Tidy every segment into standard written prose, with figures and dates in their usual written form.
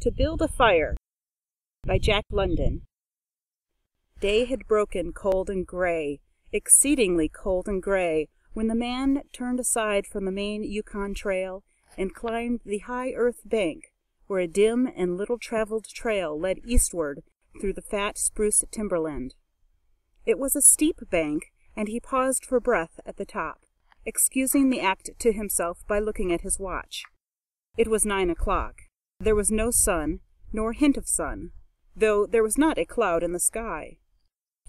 To Build a Fire by Jack London. Day had broken cold and gray, exceedingly cold and gray, when the man turned aside from the main Yukon trail and climbed the high earth bank, where a dim and little-traveled trail led eastward through the fat spruce timberland. It was a steep bank, and he paused for breath at the top, excusing the act to himself by looking at his watch. It was 9 o'clock. There was no sun, nor hint of sun, though there was not a cloud in the sky.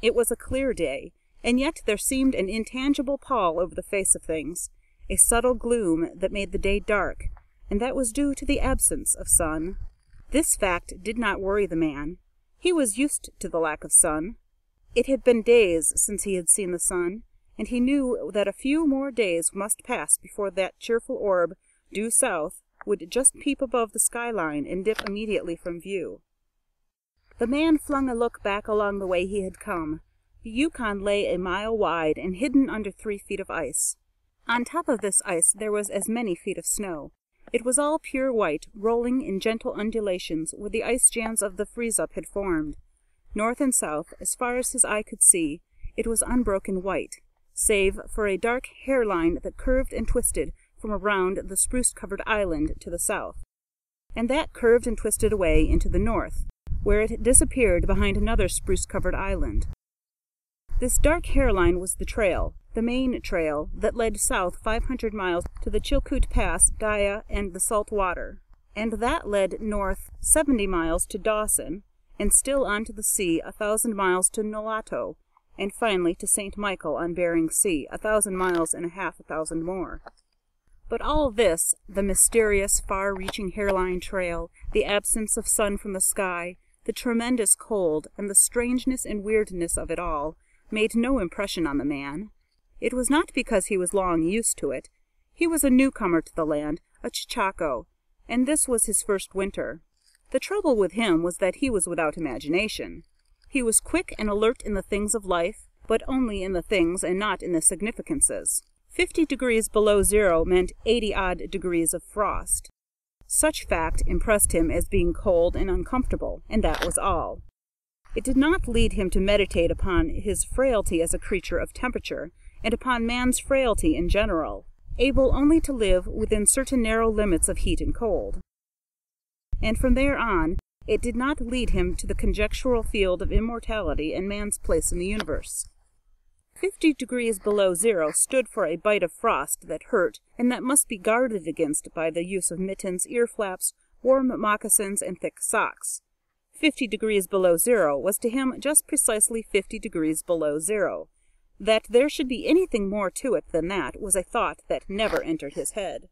It was a clear day, and yet there seemed an intangible pall over the face of things, a subtle gloom that made the day dark, and that was due to the absence of sun. This fact did not worry the man. He was used to the lack of sun. It had been days since he had seen the sun, and he knew that a few more days must pass before that cheerful orb, due south, would just peep above the skyline and dip immediately from view. The man flung a look back along the way he had come. The Yukon lay a mile wide and hidden under 3 feet of ice. On top of this ice there was as many feet of snow. It was all pure white, rolling in gentle undulations where the ice jams of the freeze-up had formed. North and south, as far as his eye could see, it was unbroken white, save for a dark hairline that curved and twisted from around the spruce-covered island to the south, and that curved and twisted away into the north, where it disappeared behind another spruce-covered island. This dark hairline was the trail, the main trail, that led south 500 miles to the Chilkoot Pass, Daya, and the salt water, and that led north 70 miles to Dawson, and still on to the sea 1,000 miles to Nulato, and finally to St. Michael on Bering Sea, 1,000 miles and a half, 1,000 more. But all this, the mysterious, far-reaching hairline trail, the absence of sun from the sky, the tremendous cold, and the strangeness and weirdness of it all, made no impression on the man. It was not because he was long used to it. He was a newcomer to the land, a Chechako, and this was his first winter. The trouble with him was that he was without imagination. He was quick and alert in the things of life, but only in the things and not in the significances. 50 degrees below zero meant 80-odd degrees of frost. Such fact impressed him as being cold and uncomfortable, and that was all. It did not lead him to meditate upon his frailty as a creature of temperature, and upon man's frailty in general, able only to live within certain narrow limits of heat and cold. And from there on, it did not lead him to the conjectural field of immortality and man's place in the universe. 50 degrees below zero stood for a bite of frost that hurt, and that must be guarded against by the use of mittens, ear-flaps, warm moccasins, and thick socks. 50 degrees below zero was to him just precisely 50 degrees below zero. That there should be anything more to it than that was a thought that never entered his head.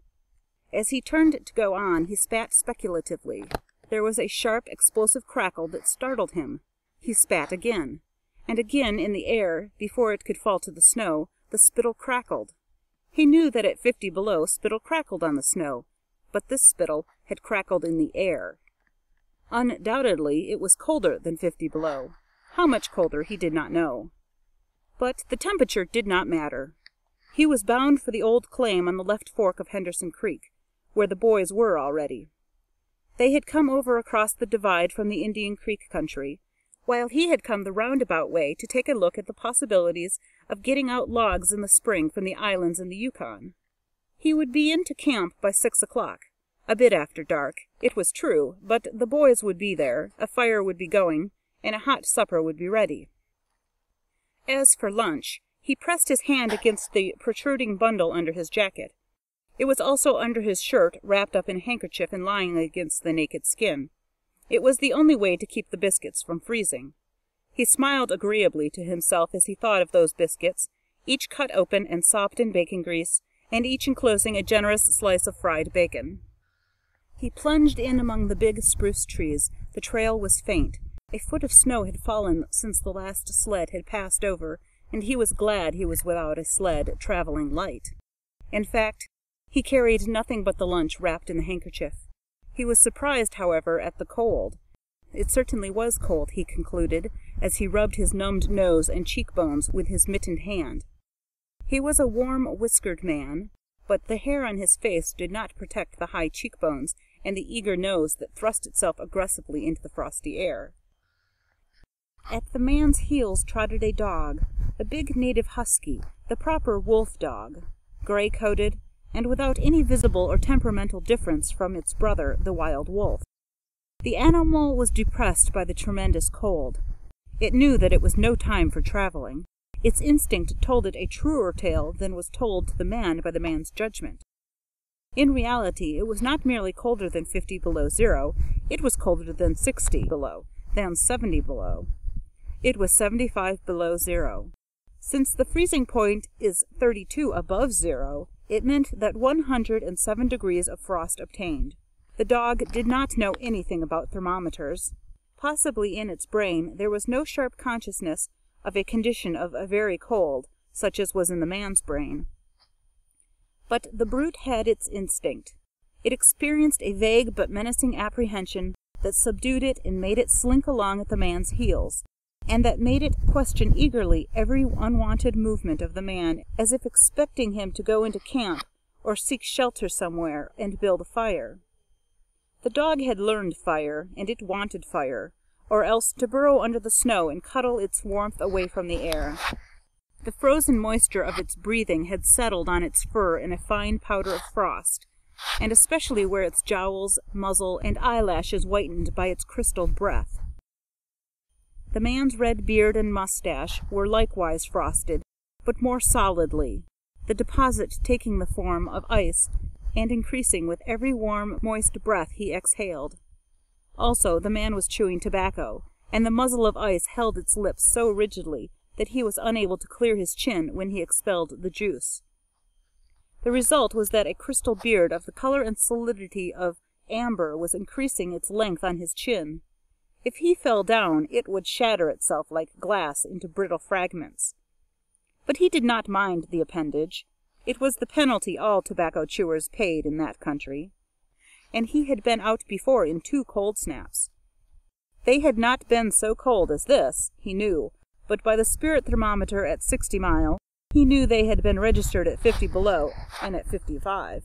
As he turned to go on, he spat speculatively. There was a sharp, explosive crackle that startled him. He spat again. And again in the air, before it could fall to the snow, the spittle crackled. He knew that at 50 below spittle crackled on the snow, but this spittle had crackled in the air. Undoubtedly it was colder than 50 below. How much colder he did not know. But the temperature did not matter. He was bound for the old claim on the left fork of Henderson Creek, where the boys were already. They had come over across the divide from the Indian Creek country, while he had come the roundabout way to take a look at the possibilities of getting out logs in the spring from the islands in the Yukon. He would be into camp by 6 o'clock, a bit after dark, it was true, but the boys would be there, a fire would be going, and a hot supper would be ready. As for lunch, he pressed his hand against the protruding bundle under his jacket. It was also under his shirt, wrapped up in a handkerchief and lying against the naked skin. It was the only way to keep the biscuits from freezing. He smiled agreeably to himself as he thought of those biscuits, each cut open and sopped in bacon grease, and each enclosing a generous slice of fried bacon. He plunged in among the big spruce trees. The trail was faint. A foot of snow had fallen since the last sled had passed over, and he was glad he was without a sled traveling light. In fact, he carried nothing but the lunch wrapped in the handkerchief. He was surprised, however, at the cold. It certainly was cold, he concluded, as he rubbed his numbed nose and cheekbones with his mittened hand. He was a warm, whiskered man, but the hair on his face did not protect the high cheekbones, and the eager nose that thrust itself aggressively into the frosty air. At the man's heels trotted a dog, a big native husky, the proper wolf dog, gray-coated, and without any visible or temperamental difference from its brother, the wild wolf. The animal was depressed by the tremendous cold. It knew that it was no time for traveling. Its instinct told it a truer tale than was told to the man by the man's judgment. In reality, it was not merely colder than 50 below zero, it was colder than 60 below, than 70 below. It was 75 below zero. Since the freezing point is 32 above zero, it meant that 107 degrees of frost obtained. The dog did not know anything about thermometers. Possibly in its brain there was no sharp consciousness of a condition of very cold, such as was in the man's brain. But the brute had its instinct. It experienced a vague but menacing apprehension that subdued it and made it slink along at the man's heels, and that made it question eagerly every unwanted movement of the man, as if expecting him to go into camp or seek shelter somewhere and build a fire. The dog had learned fire, and it wanted fire, or else to burrow under the snow and cuddle its warmth away from the air. The frozen moisture of its breathing had settled on its fur in a fine powder of frost, and especially where its jowls, muzzle, and eyelashes whitened by its crystalled breath. The man's red beard and mustache were likewise frosted, but more solidly, the deposit taking the form of ice and increasing with every warm, moist breath he exhaled. Also, the man was chewing tobacco, and the muzzle of ice held its lips so rigidly that he was unable to clear his chin when he expelled the juice. The result was that a crystal beard of the color and solidity of amber was increasing its length on his chin. If he fell down, it would shatter itself like glass into brittle fragments. But he did not mind the appendage. It was the penalty all tobacco chewers paid in that country, and he had been out before in 2 cold snaps. They had not been so cold as this, he knew, but by the spirit thermometer at 60 mile, he knew they had been registered at 50 below and at 55.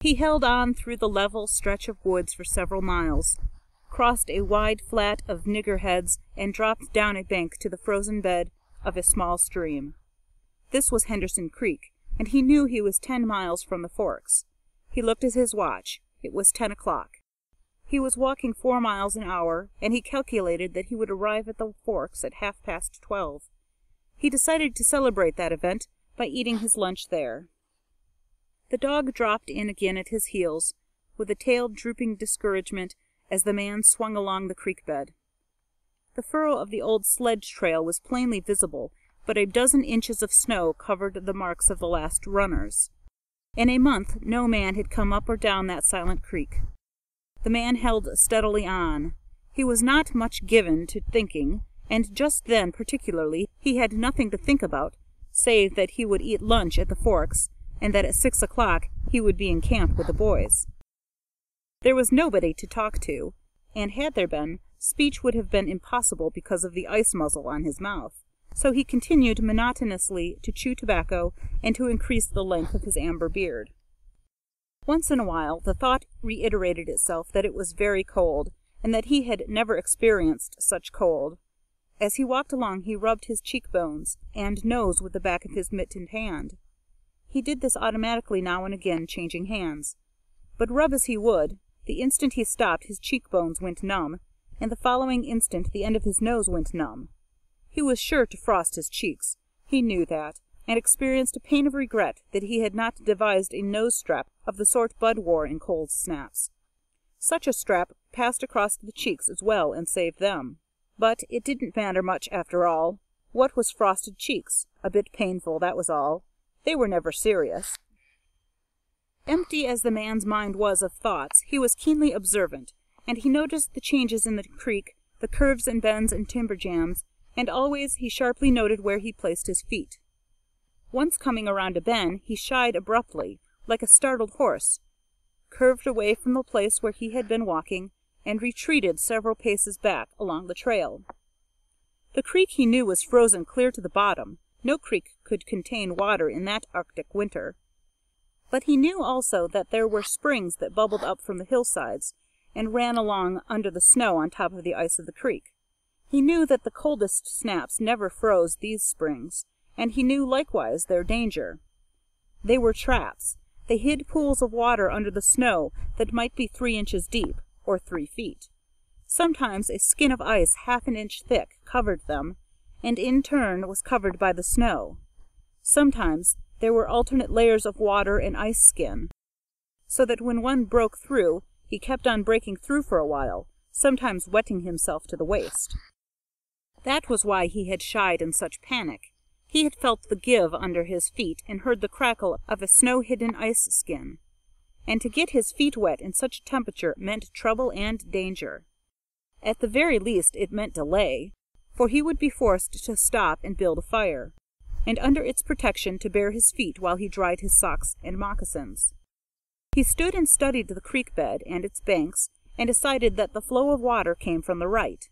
He held on through the level stretch of woods for several miles, crossed a wide flat of niggerheads, and dropped down a bank to the frozen bed of a small stream. This was Henderson Creek, and he knew he was 10 miles from the forks. He looked at his watch. It was 10 o'clock. He was walking 4 miles an hour, and he calculated that he would arrive at the forks at 12:30. He decided to celebrate that event by eating his lunch there. The dog dropped in again at his heels, with a tail drooping discouragement as the man swung along the creek bed. The furrow of the old sledge trail was plainly visible, but a dozen inches of snow covered the marks of the last runners. In a month no man had come up or down that silent creek. The man held steadily on. He was not much given to thinking, and just then particularly he had nothing to think about, save that he would eat lunch at the forks, and that at 6 o'clock he would be in camp with the boys. There was nobody to talk to, and had there been, speech would have been impossible because of the ice muzzle on his mouth. So he continued monotonously to chew tobacco and to increase the length of his amber beard. Once in a while the thought reiterated itself that it was very cold, and that he had never experienced such cold. As he walked along he rubbed his cheekbones and nose with the back of his mittened hand. He did this automatically now and again, changing hands. But rub as he would, the instant he stopped his cheekbones went numb, and the following instant the end of his nose went numb. He was sure to frost his cheeks. He knew that, and experienced a pain of regret that he had not devised a nose strap of the sort Bud wore in cold snaps. Such a strap passed across the cheeks as well and saved them. But it didn't matter much after all. What was frosted cheeks? A bit painful, that was all. They were never serious. Empty as the man's mind was of thoughts, he was keenly observant, and he noticed the changes in the creek, the curves and bends and timber jams, and always he sharply noted where he placed his feet. Once coming around a bend, he shied abruptly, like a startled horse, curved away from the place where he had been walking, and retreated several paces back along the trail. The creek he knew was frozen clear to the bottom. No creek could contain water in that Arctic winter. But he knew also that there were springs that bubbled up from the hillsides and ran along under the snow on top of the ice of the creek. He knew that the coldest snaps never froze these springs, and he knew likewise their danger. They were traps. They hid pools of water under the snow that might be 3 inches deep, or 3 feet. Sometimes a skin of ice half an inch thick covered them, and in turn was covered by the snow. Sometimes there were alternate layers of water and ice skin, so that when one broke through, he kept on breaking through for a while, sometimes wetting himself to the waist. That was why he had shied in such panic. He had felt the give under his feet and heard the crackle of a snow-hidden ice skin. And to get his feet wet in such a temperature meant trouble and danger. At the very least it meant delay, for he would be forced to stop and build a fire, and under its protection to bare his feet while he dried his socks and moccasins. He stood and studied the creek bed and its banks, and decided that the flow of water came from the right.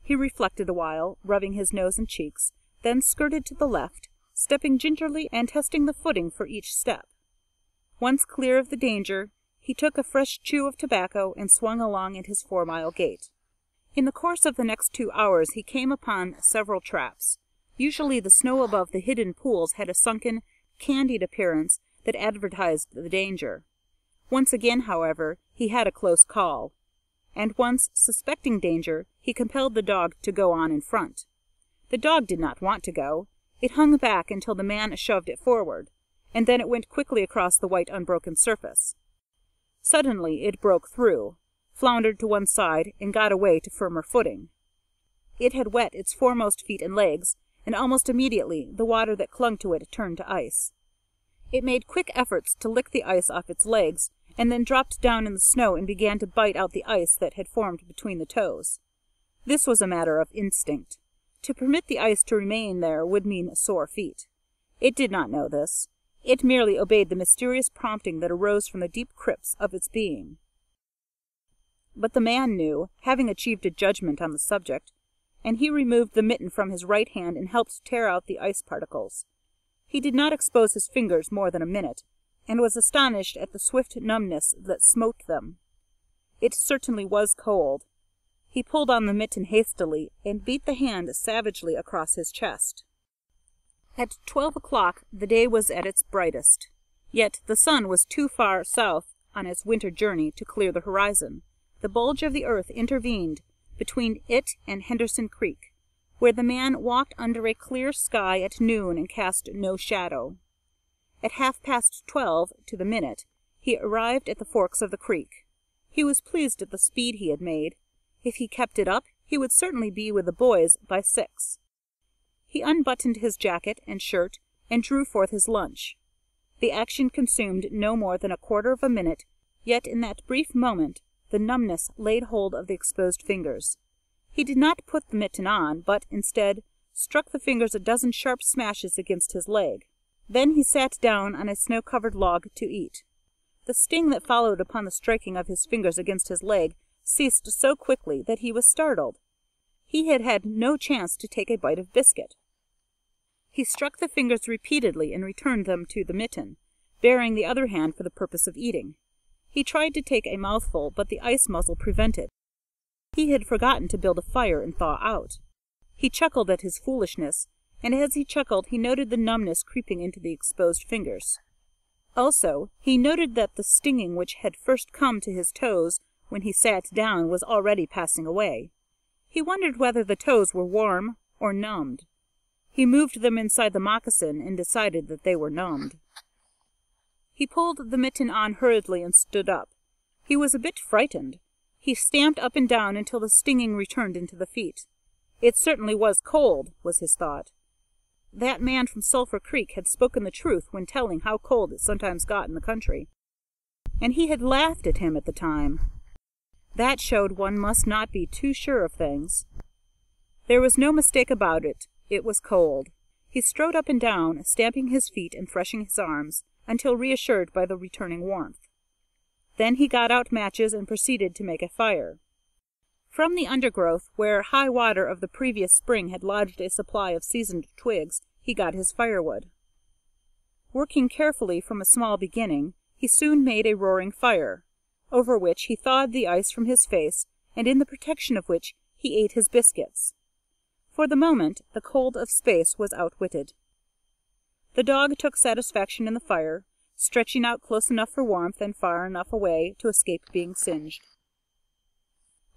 He reflected a while, rubbing his nose and cheeks, then skirted to the left, stepping gingerly and testing the footing for each step. Once clear of the danger, he took a fresh chew of tobacco and swung along at his 4-mile gait. In the course of the next 2 hours he came upon several traps. Usually the snow above the hidden pools had a sunken, candied appearance that advertised the danger. Once again, however, he had a close call, and once, suspecting danger, he compelled the dog to go on in front. The dog did not want to go. It hung back until the man shoved it forward, and then it went quickly across the white unbroken surface. Suddenly it broke through, floundered to one side, and got away to firmer footing. It had wet its foremost feet and legs, and almost immediately the water that clung to it turned to ice. It made quick efforts to lick the ice off its legs, and then dropped down in the snow and began to bite out the ice that had formed between the toes. This was a matter of instinct. To permit the ice to remain there would mean sore feet. It did not know this. It merely obeyed the mysterious prompting that arose from the deep crypts of its being. But the man knew, having achieved a judgment on the subject, and he removed the mitten from his right hand and helped tear out the ice particles. He did not expose his fingers more than a minute, and was astonished at the swift numbness that smote them. It certainly was cold. He pulled on the mitten hastily, and beat the hand savagely across his chest. At 12 o'clock the day was at its brightest, yet the sun was too far south on its winter journey to clear the horizon. The bulge of the earth intervened between it and Henderson Creek, where the man walked under a clear sky at noon and cast no shadow. At 12:30 to the minute, he arrived at the forks of the creek. He was pleased at the speed he had made. If he kept it up, he would certainly be with the boys by 6. He unbuttoned his jacket and shirt and drew forth his lunch. The action consumed no more than a quarter of a minute, yet in that brief moment the numbness laid hold of the exposed fingers. He did not put the mitten on, but, instead, struck the fingers a dozen sharp smashes against his leg. Then he sat down on a snow-covered log to eat. The sting that followed upon the striking of his fingers against his leg ceased so quickly that he was startled. He had had no chance to take a bite of biscuit. He struck the fingers repeatedly and returned them to the mitten, baring the other hand for the purpose of eating. He tried to take a mouthful, but the ice muzzle prevented. He had forgotten to build a fire and thaw out. He chuckled at his foolishness, and as he chuckled he noted the numbness creeping into the exposed fingers. Also, he noted that the stinging which had first come to his toes when he sat down was already passing away. He wondered whether the toes were warm or numbed. He moved them inside the moccasin and decided that they were numbed. He pulled the mitten on hurriedly and stood up. He was a bit frightened. He stamped up and down until the stinging returned into the feet. It certainly was cold, was his thought. That man from Sulphur Creek had spoken the truth when telling how cold it sometimes got in the country. And he had laughed at him at the time. That showed one must not be too sure of things. There was no mistake about it. It was cold. He strode up and down, stamping his feet and threshing his arms, until reassured by the returning warmth. Then he got out matches and proceeded to make a fire. From the undergrowth, where high water of the previous spring had lodged a supply of seasoned twigs, he got his firewood. Working carefully from a small beginning, he soon made a roaring fire, over which he thawed the ice from his face, and in the protection of which he ate his biscuits. For the moment, the cold of space was outwitted. The dog took satisfaction in the fire, stretching out close enough for warmth and far enough away to escape being singed.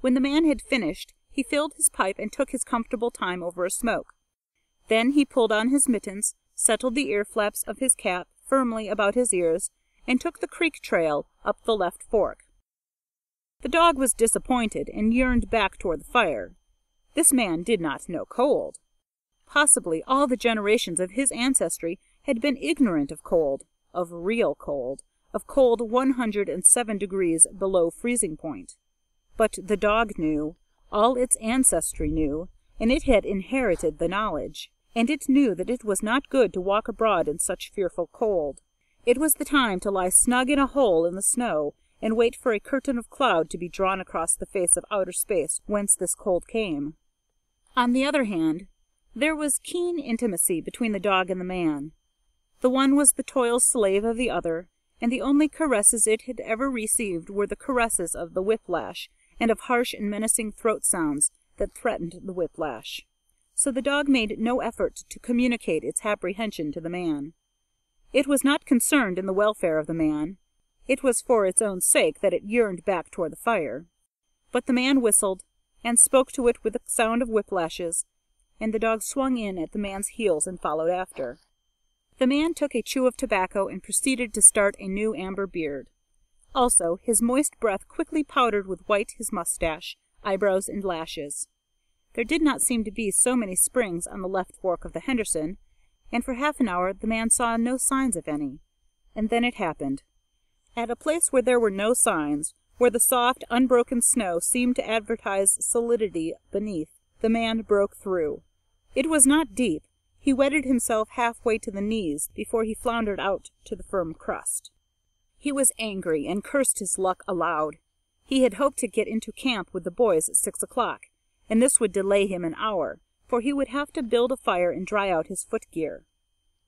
When the man had finished, he filled his pipe and took his comfortable time over a smoke. Then he pulled on his mittens, settled the ear-flaps of his cap firmly about his ears, and took the creek trail up the left fork. The dog was disappointed and yearned back toward the fire. This man did not know cold. Possibly all the generations of his ancestry had been ignorant of cold, of real cold, of cold 107 degrees below freezing point. But the dog knew, all its ancestry knew, and it had inherited the knowledge, and it knew that it was not good to walk abroad in such fearful cold. It was the time to lie snug in a hole in the snow and wait for a curtain of cloud to be drawn across the face of outer space whence this cold came. On the other hand, there was keen intimacy between the dog and the man. The one was the toil slave of the other, and the only caresses it had ever received were the caresses of the whiplash and of harsh and menacing throat sounds that threatened the whiplash. So the dog made no effort to communicate its apprehension to the man. It was not concerned in the welfare of the man. It was for its own sake that it yearned back toward the fire. But the man whistled, and spoke to it with the sound of whiplashes, and the dog swung in at the man's heels and followed after. The man took a chew of tobacco and proceeded to start a new amber beard. Also, his moist breath quickly powdered with white his mustache, eyebrows, and lashes. There did not seem to be so many springs on the left fork of the Henderson, and for half an hour the man saw no signs of any. And then it happened. At a place where there were no signs, where the soft, unbroken snow seemed to advertise solidity beneath, the man broke through. It was not deep. He wetted himself halfway to the knees before he floundered out to the firm crust. He was angry and cursed his luck aloud. He had hoped to get into camp with the boys at 6 o'clock, and this would delay him an hour, for he would have to build a fire and dry out his footgear.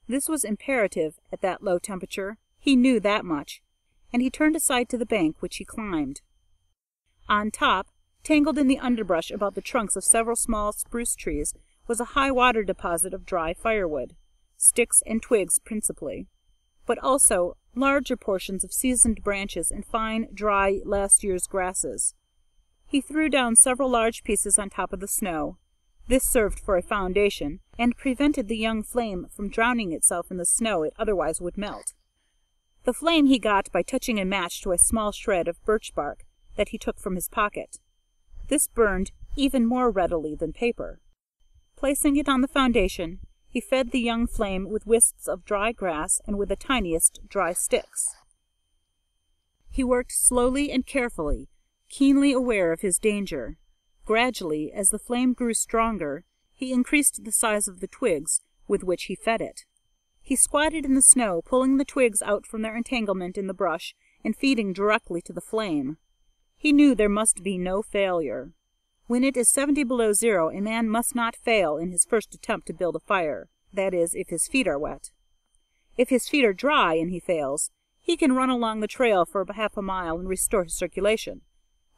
This was imperative at that low temperature. He knew that much, and he turned aside to the bank, which he climbed. On top, tangled in the underbrush about the trunks of several small spruce trees, was a high-water deposit of dry firewood, sticks and twigs principally, but also larger portions of seasoned branches and fine, dry, last year's grasses. He threw down several large pieces on top of the snow. This served for a foundation, and prevented the young flame from drowning itself in the snow it otherwise would melt. The flame he got by touching a match to a small shred of birch bark that he took from his pocket. This burned even more readily than paper. Placing it on the foundation, he fed the young flame with wisps of dry grass and with the tiniest dry sticks. He worked slowly and carefully, keenly aware of his danger. Gradually, as the flame grew stronger, he increased the size of the twigs with which he fed it. He squatted in the snow, pulling the twigs out from their entanglement in the brush and feeding directly to the flame. He knew there must be no failure. When it is 70 below zero, a man must not fail in his first attempt to build a fire, that is, if his feet are wet. If his feet are dry and he fails, he can run along the trail for half a mile and restore his circulation.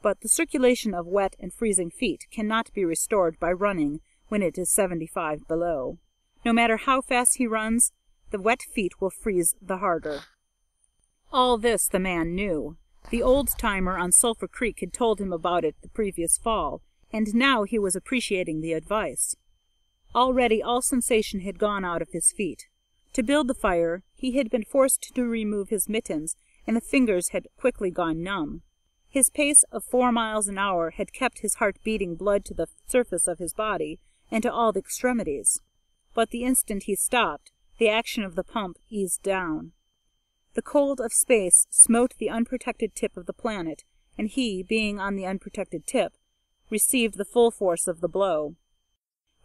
But the circulation of wet and freezing feet cannot be restored by running when it is 75 below. No matter how fast he runs, the wet feet will freeze the harder. All this the man knew. The old-timer on Sulphur Creek had told him about it the previous fall, and now he was appreciating the advice. Already all sensation had gone out of his feet. To build the fire, he had been forced to remove his mittens, and the fingers had quickly gone numb. His pace of 4 miles an hour had kept his heart beating blood to the surface of his body and to all the extremities. But the instant he stopped, the action of the pump eased down. The cold of space smote the unprotected tip of the planet, and he, being on the unprotected tip, received the full force of the blow.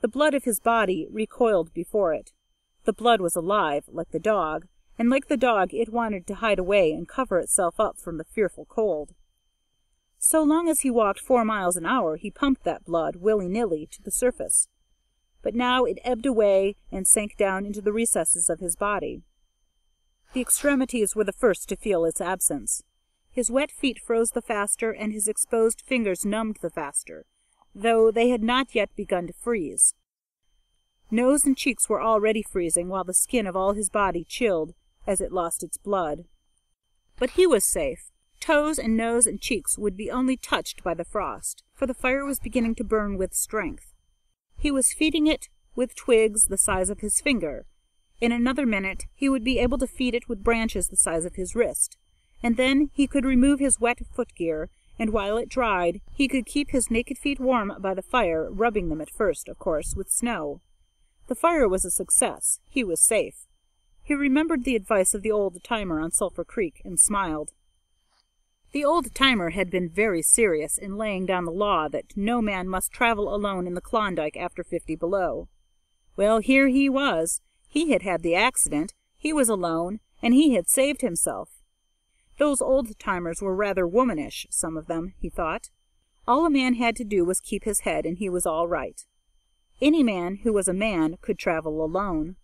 The blood of his body recoiled before it. The blood was alive, like the dog, and like the dog it wanted to hide away and cover itself up from the fearful cold. So long as he walked 4 miles an hour, he pumped that blood willy-nilly to the surface. But now it ebbed away and sank down into the recesses of his body. The extremities were the first to feel its absence. His wet feet froze the faster, and his exposed fingers numbed the faster, though they had not yet begun to freeze. Nose and cheeks were already freezing, while the skin of all his body chilled as it lost its blood. But he was safe. Toes and nose and cheeks would be only touched by the frost, for the fire was beginning to burn with strength. He was feeding it with twigs the size of his finger. In another minute he would be able to feed it with branches the size of his wrist, and then he could remove his wet footgear, and while it dried, he could keep his naked feet warm by the fire, rubbing them at first, of course, with snow. The fire was a success. He was safe. He remembered the advice of the old-timer on Sulphur Creek, and smiled. The old-timer had been very serious in laying down the law that no man must travel alone in the Klondike after 50 below. Well, here he was. He had had the accident, he was alone, and he had saved himself. Those old-timers were rather womanish, some of them, he thought. All a man had to do was keep his head, and he was all right. Any man who was a man could travel alone.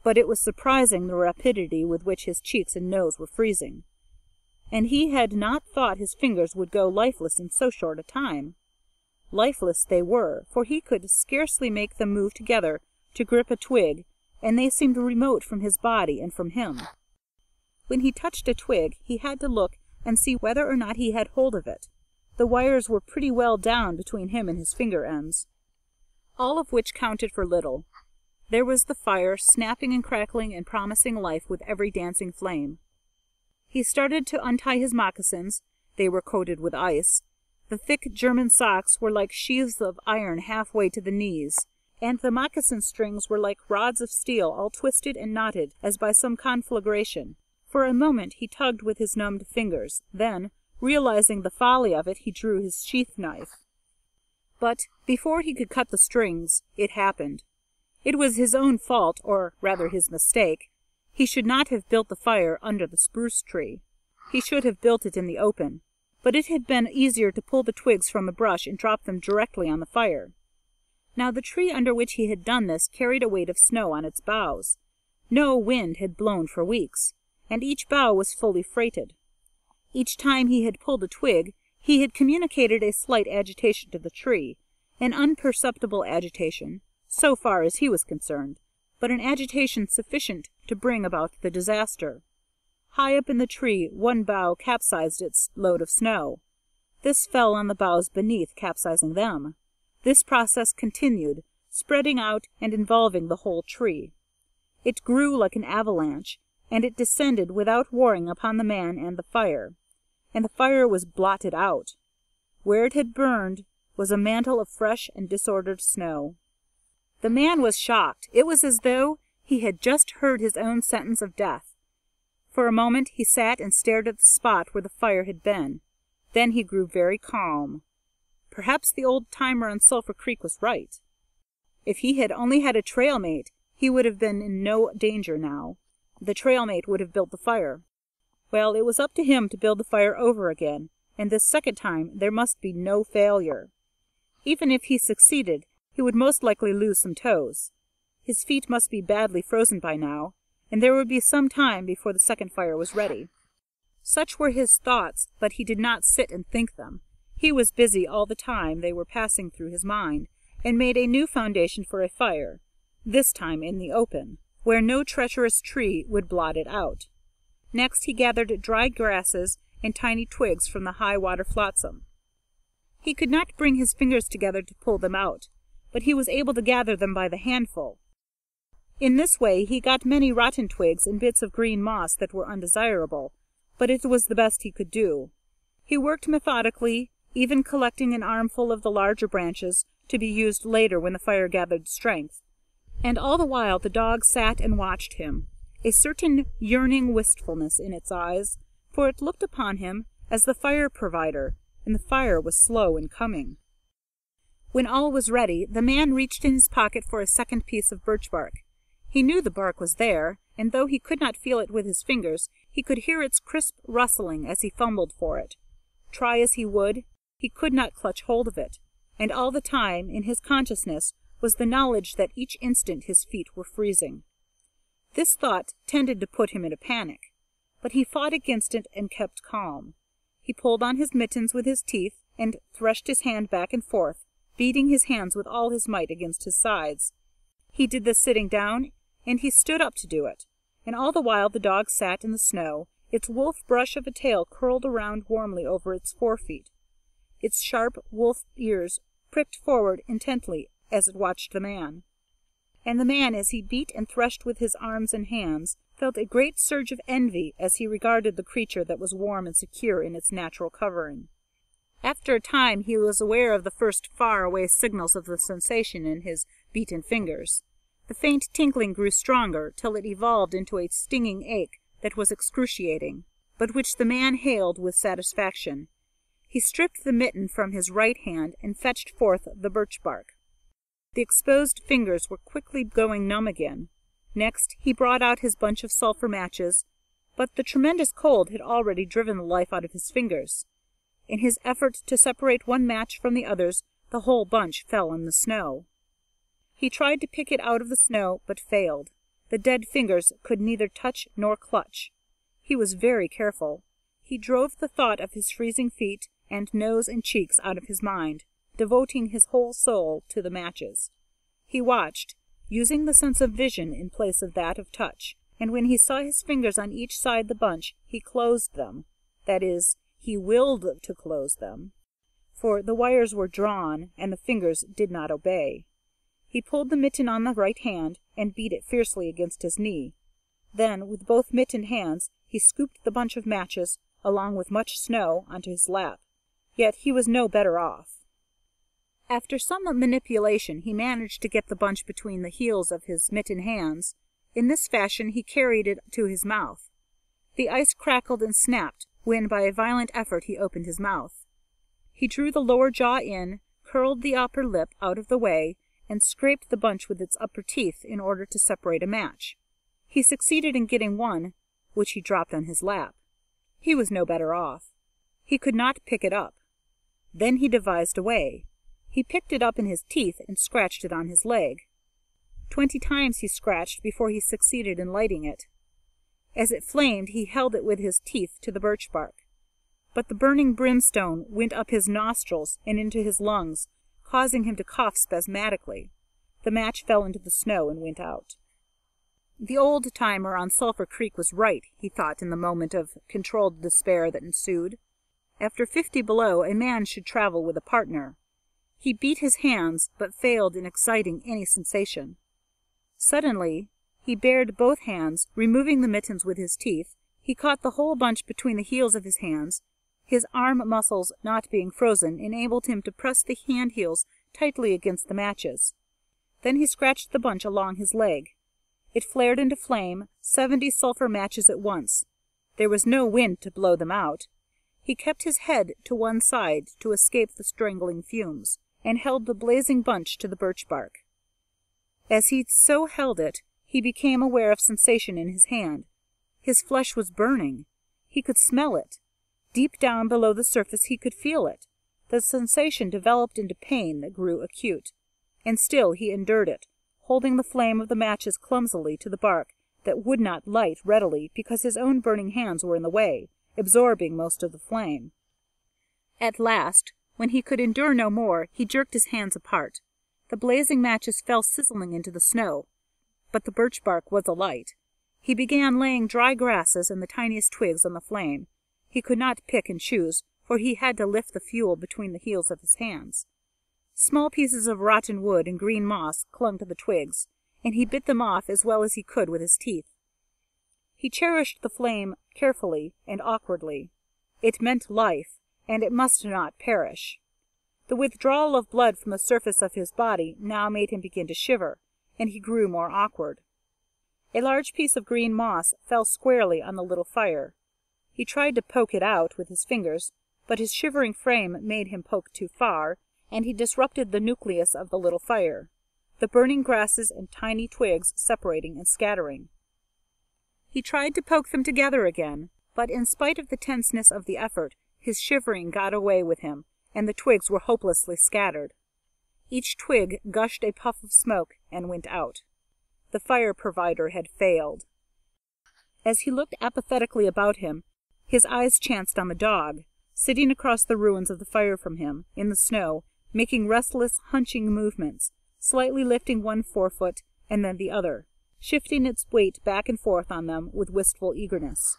But it was surprising the rapidity with which his cheeks and nose were freezing. And he had not thought his fingers would go lifeless in so short a time. Lifeless they were, for he could scarcely make them move together to grip a twig, and they seemed remote from his body and from him. When he touched a twig, he had to look and see whether or not he had hold of it. The wires were pretty well down between him and his finger ends, all of which counted for little. There was the fire, snapping and crackling and promising life with every dancing flame. He started to untie his moccasins. They were coated with ice. The thick German socks were like sheaths of iron halfway to the knees, and the moccasin strings were like rods of steel, all twisted and knotted as by some conflagration. For a moment he tugged with his numbed fingers. Then, realizing the folly of it, he drew his sheath knife. But before he could cut the strings, it happened. It was his own fault, or rather his mistake. He should not have built the fire under the spruce tree. He should have built it in the open. But it had been easier to pull the twigs from the brush and drop them directly on the fire. Now the tree under which he had done this carried a weight of snow on its boughs. No wind had blown for weeks, and each bough was fully freighted. Each time he had pulled a twig, he had communicated a slight agitation to the tree, an unperceptible agitation, so far as he was concerned, but an agitation sufficient to bring about the disaster. High up in the tree, one bough capsized its load of snow. This fell on the boughs beneath, capsizing them. This process continued, spreading out and involving the whole tree. It grew like an avalanche, and it descended without warning upon the man and the fire was blotted out. Where it had burned was a mantle of fresh and disordered snow. The man was shocked. It was as though he had just heard his own sentence of death. For a moment he sat and stared at the spot where the fire had been. Then he grew very calm. Perhaps the old-timer on Sulphur Creek was right. If he had only had a trail mate, he would have been in no danger now. The trail mate would have built the fire. Well, it was up to him to build the fire over again, and this second time there must be no failure. Even if he succeeded, he would most likely lose some toes. His feet must be badly frozen by now, and there would be some time before the second fire was ready. Such were his thoughts, but he did not sit and think them. He was busy all the time they were passing through his mind, and made a new foundation for a fire, this time in the open, where no treacherous tree would blot it out. Next he gathered dry grasses and tiny twigs from the high-water flotsam. He could not bring his fingers together to pull them out, but he was able to gather them by the handful. In this way he got many rotten twigs and bits of green moss that were undesirable, but it was the best he could do. He worked methodically, even collecting an armful of the larger branches to be used later when the fire gathered strength. And all the while the dog sat and watched him, a certain yearning wistfulness in its eyes, for it looked upon him as the fire provider, and the fire was slow in coming. When all was ready, the man reached in his pocket for a second piece of birch bark. He knew the bark was there, and though he could not feel it with his fingers, he could hear its crisp rustling as he fumbled for it. Try as he would, he could not clutch hold of it, and all the time in his consciousness was the knowledge that each instant his feet were freezing. This thought tended to put him in a panic, but he fought against it and kept calm. He pulled on his mittens with his teeth and threshed his hand back and forth, beating his hands with all his might against his sides. He did this sitting down, and he stood up to do it, and all the while the dog sat in the snow, its wolf brush of a tail curled around warmly over its forefeet. Its sharp wolf ears pricked forward intently as it watched the man. And the man, as he beat and threshed with his arms and hands, felt a great surge of envy as he regarded the creature that was warm and secure in its natural covering. After a time he was aware of the first far-away signals of the sensation in his beaten fingers. The faint tinkling grew stronger, till it evolved into a stinging ache that was excruciating, but which the man hailed with satisfaction. He stripped the mitten from his right hand and fetched forth the birch bark. The exposed fingers were quickly going numb again. Next he brought out his bunch of sulphur matches, but the tremendous cold had already driven the life out of his fingers. In his effort to separate one match from the others, the whole bunch fell in the snow. He tried to pick it out of the snow, but failed. The dead fingers could neither touch nor clutch. He was very careful. He drove the thought of his freezing feet and nose and cheeks out of his mind, devoting his whole soul to the matches. He watched, using the sense of vision in place of that of touch, and when he saw his fingers on each side the bunch, he closed them. That is, he willed to close them, for the wires were drawn, and the fingers did not obey. He pulled the mitten on the right hand, and beat it fiercely against his knee. Then, with both mittened hands, he scooped the bunch of matches, along with much snow, onto his lap. Yet he was no better off. After some manipulation he managed to get the bunch between the heels of his mittened hands. In this fashion he carried it to his mouth. The ice crackled and snapped when by a violent effort he opened his mouth. He drew the lower jaw in, curled the upper lip out of the way, and scraped the bunch with its upper teeth in order to separate a match. He succeeded in getting one, which he dropped on his lap. He was no better off. He could not pick it up. Then he devised a way. He picked it up in his teeth and scratched it on his leg. 20 times he scratched before he succeeded in lighting it. As it flamed, he held it with his teeth to the birch bark. But the burning brimstone went up his nostrils and into his lungs, causing him to cough spasmodically. The match fell into the snow and went out. The old-timer on Sulphur Creek was right, he thought in the moment of controlled despair that ensued. After 50 below, a man should travel with a partner. He beat his hands, but failed in exciting any sensation. Suddenly he bared both hands, removing the mittens with his teeth. He caught the whole bunch between the heels of his hands. His arm muscles not being frozen enabled him to press the hand heels tightly against the matches. Then he scratched the bunch along his leg. It flared into flame, 70 sulphur matches at once. There was no wind to blow them out. He kept his head to one side to escape the strangling fumes, and held the blazing bunch to the birch bark. As he so held it, he became aware of sensation in his hand. His flesh was burning. He could smell it. Deep down below the surface he could feel it. The sensation developed into pain that grew acute. And still he endured it, holding the flame of the matches clumsily to the bark that would not light readily because his own burning hands were in the way, absorbing most of the flame. At last, when he could endure no more, he jerked his hands apart. The blazing matches fell sizzling into the snow, but the birch bark was alight. He began laying dry grasses and the tiniest twigs on the flame. He could not pick and choose, for he had to lift the fuel between the heels of his hands. Small pieces of rotten wood and green moss clung to the twigs, and he bit them off as well as he could with his teeth. He cherished the flame carefully and awkwardly. It meant life, and it must not perish. The withdrawal of blood from the surface of his body now made him begin to shiver, and he grew more awkward. A large piece of green moss fell squarely on the little fire. He tried to poke it out with his fingers, but his shivering frame made him poke too far, and he disrupted the nucleus of the little fire, the burning grasses and tiny twigs separating and scattering. He tried to poke them together again, but in spite of the tenseness of the effort, his shivering got away with him, and the twigs were hopelessly scattered. Each twig gushed a puff of smoke and went out. the fire provider had failed. As he looked apathetically about him, his eyes chanced on the dog, sitting across the ruins of the fire from him, in the snow, making restless, hunching movements, slightly lifting one forefoot and then the other, shifting its weight back and forth on them with wistful eagerness.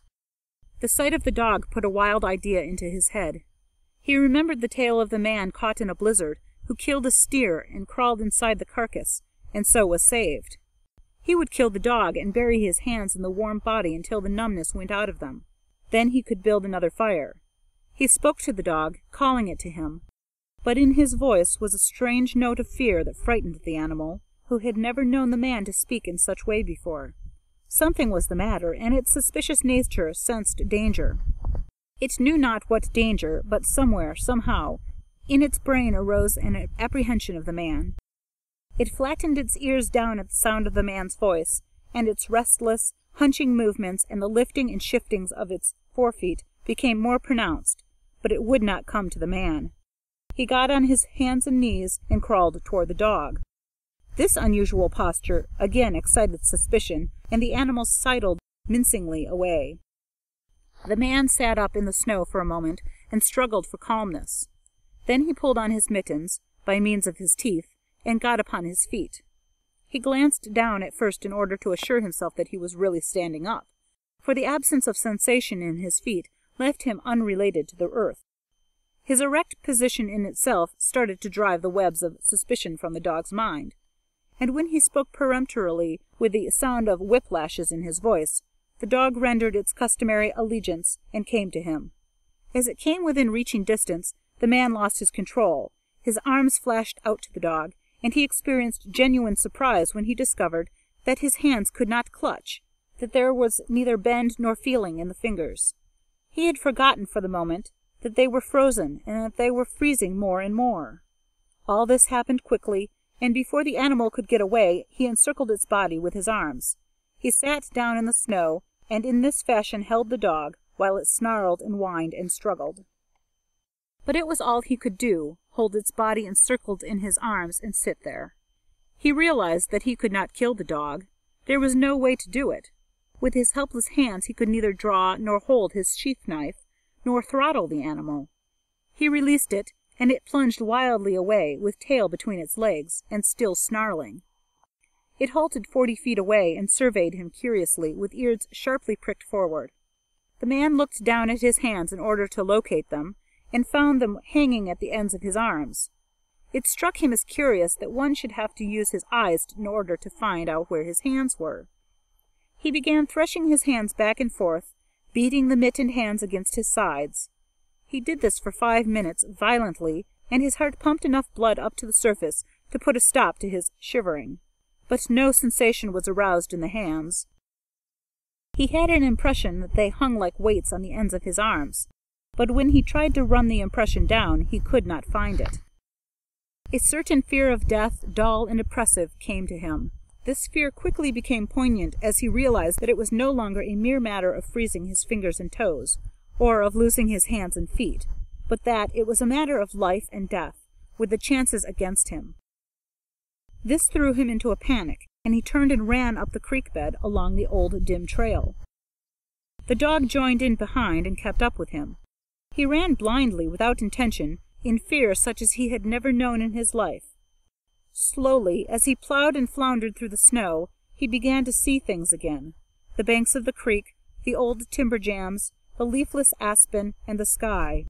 The sight of the dog put a wild idea into his head. He remembered the tale of the man caught in a blizzard who killed a steer and crawled inside the carcass, and so was saved. He would kill the dog and bury his hands in the warm body until the numbness went out of them. Then he could build another fire. He spoke to the dog, calling it to him, but in his voice was a strange note of fear that frightened the animal, who had never known the man to speak in such way before. Something was the matter, and its suspicious nature sensed danger. It knew not what danger, but somewhere, somehow, in its brain arose an apprehension of the man. It flattened its ears down at the sound of the man's voice, and its restless, hunching movements and the lifting and shiftings of its forefeet became more pronounced, but it would not come to the man. He got on his hands and knees and crawled toward the dog. This unusual posture again excited suspicion, and the animal sidled mincingly away. The man sat up in the snow for a moment and struggled for calmness. Then he pulled on his mittens, by means of his teeth, and got upon his feet. He glanced down at first in order to assure himself that he was really standing up, for the absence of sensation in his feet left him unrelated to the earth. His erect position in itself started to drive the webs of suspicion from the dog's mind, and when he spoke peremptorily with the sound of whiplashes in his voice, the dog rendered its customary allegiance and came to him. As it came within reaching distance, the man lost his control. His arms flashed out to the dog, and he experienced genuine surprise when he discovered that his hands could not clutch, that there was neither bend nor feeling in the fingers. He had forgotten for the moment that they were frozen and that they were freezing more and more. All this happened quickly, and before the animal could get away, he encircled its body with his arms. He sat down in the snow, and in this fashion held the dog, while it snarled and whined and struggled. But it was all he could do, hold its body encircled in his arms and sit there. He realized that he could not kill the dog. There was no way to do it. With his helpless hands he could neither draw nor hold his sheath knife, nor throttle the animal. He released it, and it plunged wildly away, with tail between its legs, and still snarling. It halted 40 feet away and surveyed him curiously, with ears sharply pricked forward. The man looked down at his hands in order to locate them, and found them hanging at the ends of his arms. It struck him as curious that one should have to use his eyes in order to find out where his hands were. He began threshing his hands back and forth, beating the mittened hands against his sides. He did this for 5 minutes, violently, and his heart pumped enough blood up to the surface to put a stop to his shivering. But no sensation was aroused in the hands. He had an impression that they hung like weights on the ends of his arms, but when he tried to run the impression down, he could not find it. A certain fear of death, dull and oppressive, came to him. This fear quickly became poignant as he realized that it was no longer a mere matter of freezing his fingers and toes, or of losing his hands and feet, but that it was a matter of life and death, with the chances against him. This threw him into a panic, and he turned and ran up the creek bed along the old dim trail. The dog joined in behind and kept up with him. He ran blindly, without intention, in fear such as he had never known in his life. Slowly, as he plowed and floundered through the snow, he began to see things again: the banks of the creek, the old timber jams, the leafless aspen, and the sky.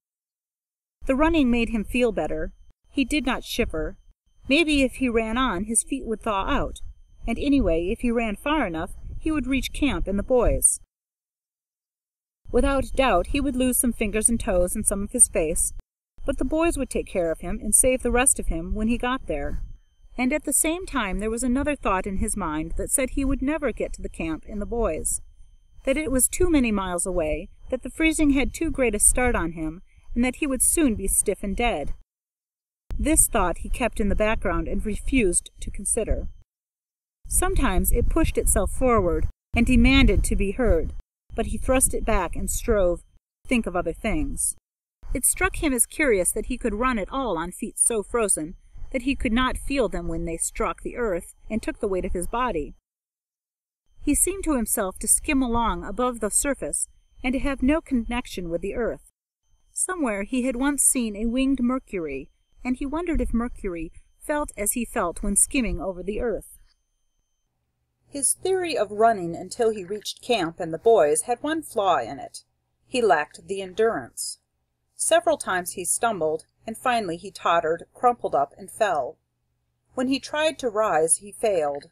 The running made him feel better. He did not shiver. Maybe if he ran on, his feet would thaw out, and anyway, if he ran far enough, he would reach camp and the boys. Without doubt, he would lose some fingers and toes and some of his face, but the boys would take care of him and save the rest of him when he got there. And at the same time there was another thought in his mind that said he would never get to the camp and the boys, that it was too many miles away, that the freezing had too great a start on him, and that he would soon be stiff and dead. This thought he kept in the background and refused to consider. Sometimes it pushed itself forward and demanded to be heard, but he thrust it back and strove to think of other things. It struck him as curious that he could run at all on feet so frozen that he could not feel them when they struck the earth and took the weight of his body. He seemed to himself to skim along above the surface and to have no connection with the earth. Somewhere he had once seen a winged Mercury, and he wondered if Mercury felt as he felt when skimming over the earth. His theory of running until he reached camp and the boys had one flaw in it. He lacked the endurance. Several times he stumbled, and finally he tottered, crumpled up, and fell. When he tried to rise, he failed.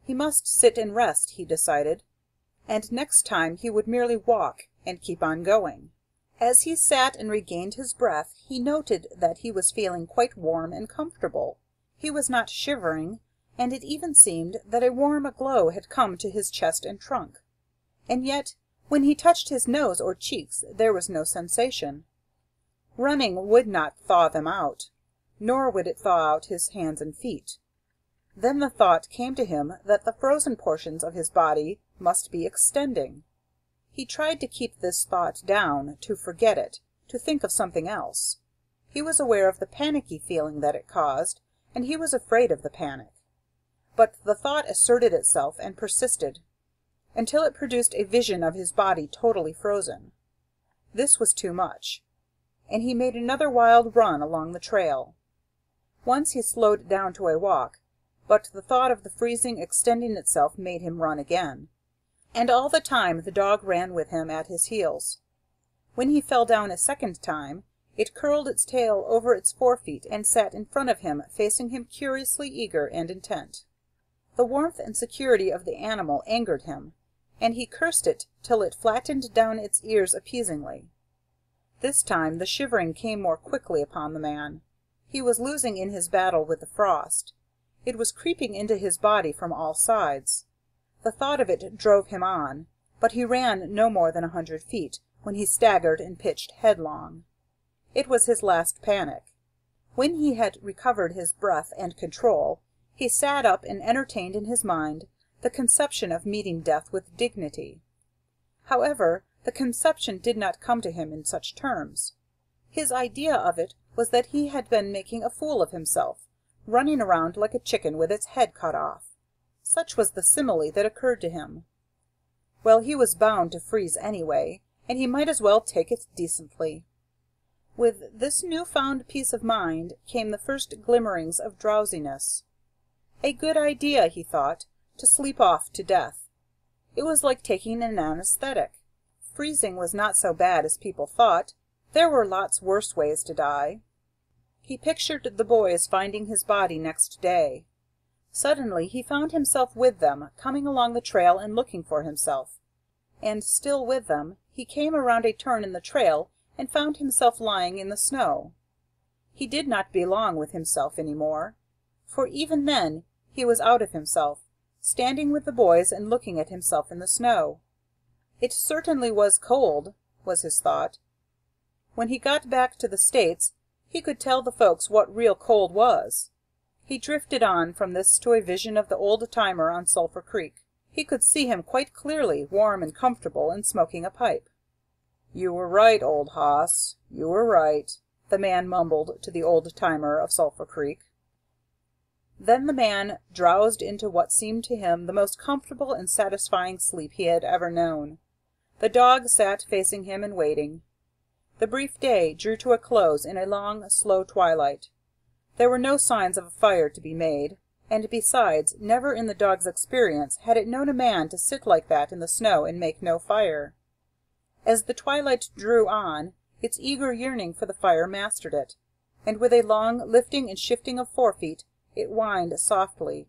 He must sit and rest, he decided, and next time he would merely walk and keep on going. As he sat and regained his breath, he noted that he was feeling quite warm and comfortable. He was not shivering, and it even seemed that a warm glow had come to his chest and trunk. And yet, when he touched his nose or cheeks, there was no sensation. Running would not thaw them out, nor would it thaw out his hands and feet. Then the thought came to him that the frozen portions of his body must be extending. He tried to keep this thought down, to forget it, to think of something else. He was aware of the panicky feeling that it caused, and he was afraid of the panic. But the thought asserted itself and persisted, until it produced a vision of his body totally frozen. This was too much, and he made another wild run along the trail. Once he slowed down to a walk, but the thought of the freezing extending itself made him run again. And all the time the dog ran with him at his heels. When he fell down a second time, it curled its tail over its forefeet and sat in front of him, facing him curiously eager and intent. The warmth and security of the animal angered him, and he cursed it till it flattened down its ears appeasingly. This time the shivering came more quickly upon the man. He was losing in his battle with the frost. It was creeping into his body from all sides. The thought of it drove him on, but he ran no more than 100 feet, when he staggered and pitched headlong. It was his last panic. When he had recovered his breath and control, he sat up and entertained in his mind the conception of meeting death with dignity. However, the conception did not come to him in such terms. His idea of it was that he had been making a fool of himself, running around like a chicken with its head cut off. Such was the simile that occurred to him. Well, he was bound to freeze anyway, and he might as well take it decently. With this new-found peace of mind came the first glimmerings of drowsiness. A good idea, he thought, to sleep off to death. It was like taking an anesthetic. Freezing was not so bad as people thought. There were lots worse ways to die. He pictured the boys finding his body next day. Suddenly he found himself with them, coming along the trail and looking for himself. And still with them, he came around a turn in the trail and found himself lying in the snow. He did not belong with himself any more, for even then he was out of himself, standing with the boys and looking at himself in the snow. It certainly was cold, was his thought. When he got back to the States, he could tell the folks what real cold was. He drifted on from this to a vision of the old-timer on Sulphur Creek. He could see him quite clearly, warm and comfortable, and smoking a pipe. "You were right, old hoss, you were right," the man mumbled to the old-timer of Sulphur Creek. Then the man drowsed into what seemed to him the most comfortable and satisfying sleep he had ever known. The dog sat facing him and waiting. The brief day drew to a close in a long, slow twilight. There were no signs of a fire to be made, and besides, never in the dog's experience had it known a man to sit like that in the snow and make no fire. As the twilight drew on, its eager yearning for the fire mastered it, and with a long lifting and shifting of forefeet, it whined softly,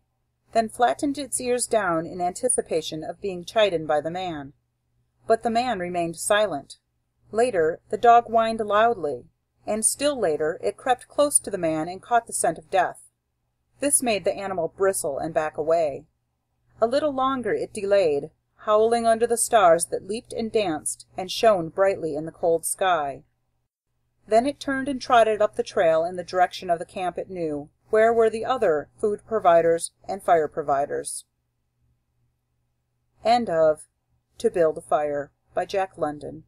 then flattened its ears down in anticipation of being chidden by the man. But the man remained silent. Later, the dog whined loudly, and still later it crept close to the man and caught the scent of death. This made the animal bristle and back away. A little longer it delayed, howling under the stars that leaped and danced and shone brightly in the cold sky. Then it turned and trotted up the trail in the direction of the camp it knew, where were the other food providers and fire providers. End of To Build a Fire by Jack London.